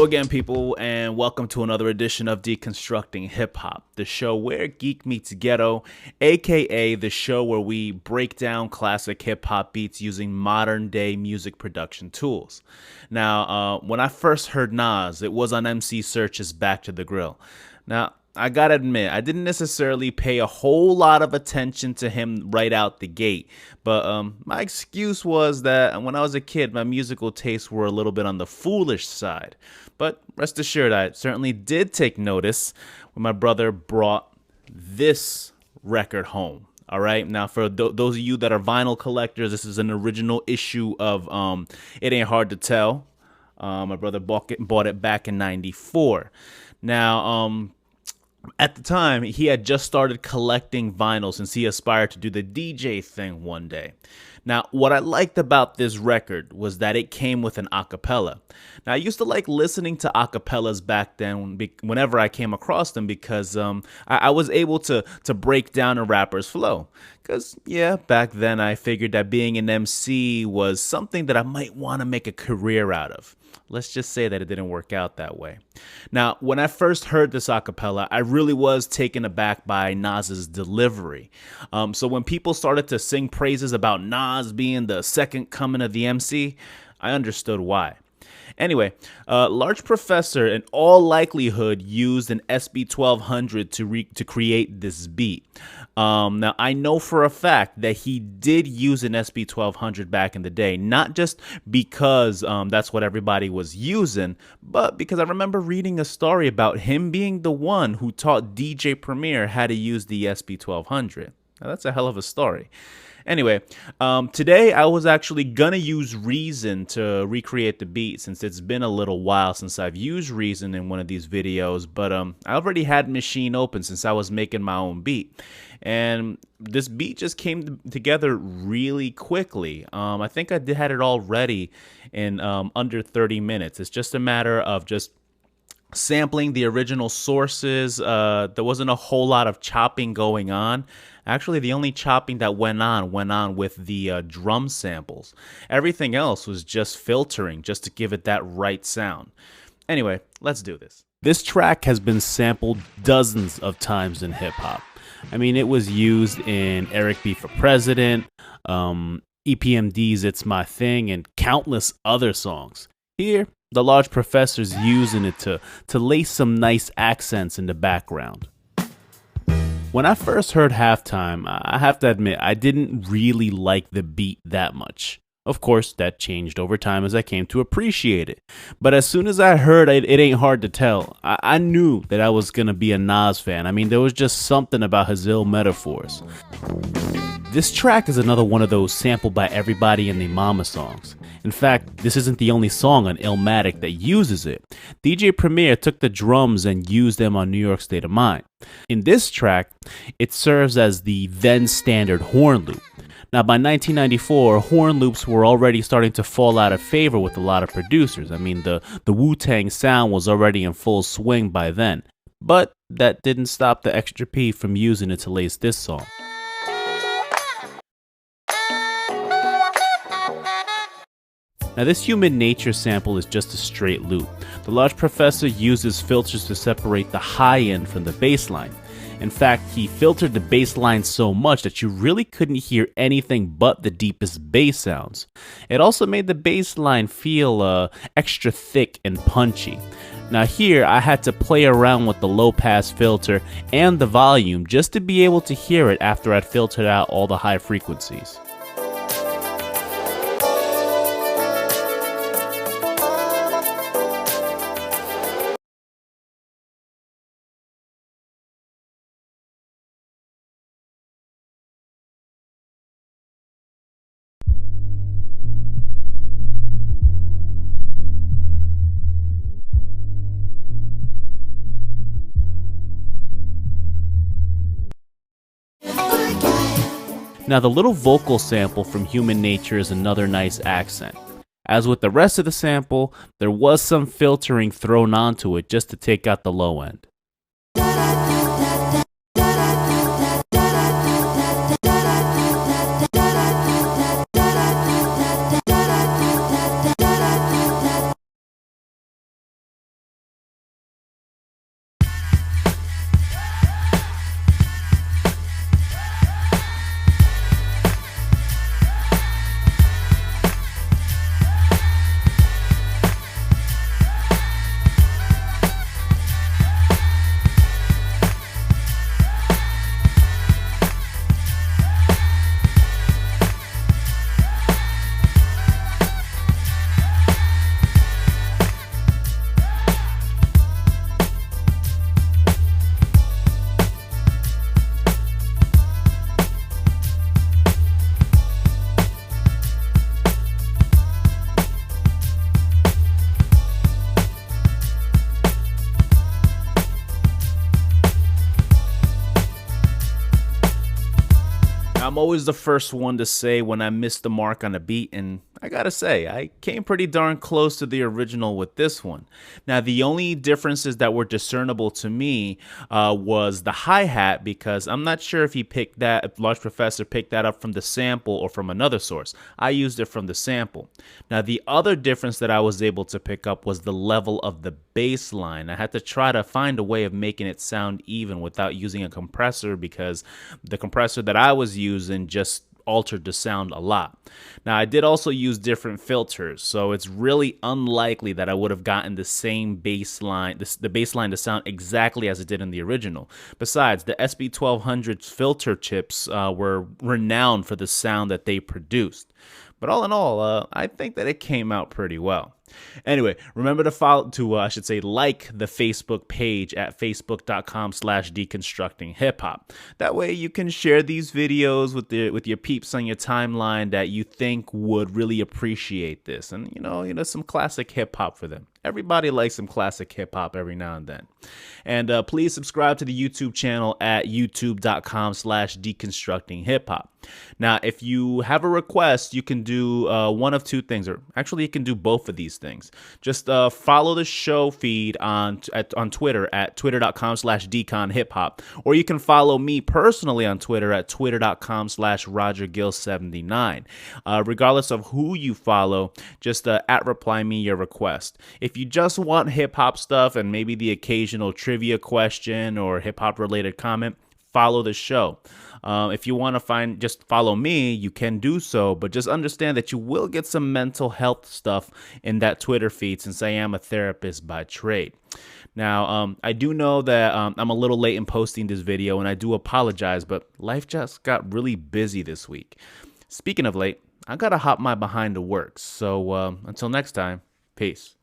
Hello again, people, and welcome to another edition of Deconstructing Hip Hop, the show where geek meets ghetto, aka the show where we break down classic hip hop beats using modern day music production tools. Now, when I first heard Nas, it was on MC Search's Back to the Grill. Now, I gotta admit, I didn't necessarily pay a whole lot of attention to him right out the gate, but my excuse was that when I was a kid, my musical tastes were a little bit on the foolish side. But rest assured, I certainly did take notice when my brother brought this record home. All right. Now, for those of you that are vinyl collectors, this is an original issue of It Ain't Hard to Tell. My brother bought it back in '94. Now, at the time, he had just started collecting vinyl since he aspired to do the DJ thing one day. Now, what I liked about this record was that it came with an acapella. Now, I used to like listening to acapellas back then whenever I came across them because I was able to break down a rapper's flow. Because, yeah, back then I figured that being an MC was something that I might want to make a career out of. Let's just say that it didn't work out that way. Now, when I first heard this acapella, I really was taken aback by Nas's delivery. So when people started to sing praises about Nas being the second coming of the MC, I understood why. Anyway, Large Professor in all likelihood used an SB1200 to create this beat. Now, I know for a fact that he did use an SB1200 back in the day, not just because that's what everybody was using, but because I remember reading a story about him being the one who taught DJ Premier how to use the SB1200. Now, that's a hell of a story. Anyway, today I was actually gonna use Reason to recreate the beat since it's been a little while since I've used Reason in one of these videos, but I already had Machine open since I was making my own beat. And this beat just came together really quickly. I think I had it all ready in under 30 minutes. It's just a matter of just sampling the original sources. There wasn't a whole lot of chopping going on. Actually, the only chopping that went on with the drum samples. Everything else was just filtering just to give it that right sound. Anyway, let's do this. This track has been sampled dozens of times in hip hop. I mean, it was used in Eric B. for President, EPMD's It's My Thing, and countless other songs. Here, the Large Professor's using it to lay some nice accents in the background. When I first heard Halftime, I have to admit, I didn't really like the beat that much. Of course, that changed over time as I came to appreciate it. But as soon as I heard It Ain't Hard to Tell, I knew that I was going to be a Nas fan. I mean, there was just something about his ill metaphors. This track is another one of those sampled by everybody and their mama songs. In fact, this isn't the only song on Illmatic that uses it. DJ Premier took the drums and used them on New York State of Mind. In this track, it serves as the then standard horn loop. Now, by 1994, horn loops were already starting to fall out of favor with a lot of producers. I mean, the Wu-Tang sound was already in full swing by then. But that didn't stop the Extra P from using it to lace this song. Now, this Human Nature sample is just a straight loop. The Large Professor uses filters to separate the high end from the bass line. In fact, he filtered the bass line so much that you really couldn't hear anything but the deepest bass sounds. It also made the bass line feel extra thick and punchy. Now here, I had to play around with the low pass filter and the volume just to be able to hear it after I'd filtered out all the high frequencies. Now, the little vocal sample from Human Nature is another nice accent. As with the rest of the sample, there was some filtering thrown onto it just to take out the low end. I'm always the first one to say when I miss the mark on a beat, and I gotta say, I came pretty darn close to the original with this one. Now, the only differences that were discernible to me was the hi-hat, because I'm not sure if if Large Professor picked that up from the sample or from another source. I used it from the sample. Now, the other difference that I was able to pick up was the level of the bass line. I had to try to find a way of making it sound even without using a compressor, because the compressor that I was using just altered the sound a lot. Now, I did also use different filters, so it's really unlikely that I would have gotten the same bass line, the bass line to sound exactly as it did in the original. Besides, the SB1200 filter chips were renowned for the sound that they produced. But all in all, I think that it came out pretty well. Anyway, remember to like the Facebook page at facebook.com/deconstructinghiphop. That way you can share these videos with your peeps on your timeline that you think would really appreciate this, and some classic hip hop for them. Everybody likes some classic hip hop every now and then. And please subscribe to the YouTube channel at youtube.com/deconstructinghiphop. Now, if you have a request, you can do one of two things, or actually you can do both of these things. Just follow the show feed on Twitter at twitter.com/deconhiphop, or you can follow me personally on Twitter at twitter.com/rogergill79. Regardless of who you follow, just reply me your request. If you just want hip hop stuff and maybe the occasional trivia question or hip hop related comment, follow the show. If you want to just follow me, you can do so, but just understand that you will get some mental health stuff in that Twitter feed, since I am a therapist by trade. Now, I do know that I'm a little late in posting this video, and I do apologize, but life just got really busy this week. Speaking of late, I gotta hop my behind to work, so until next time, peace.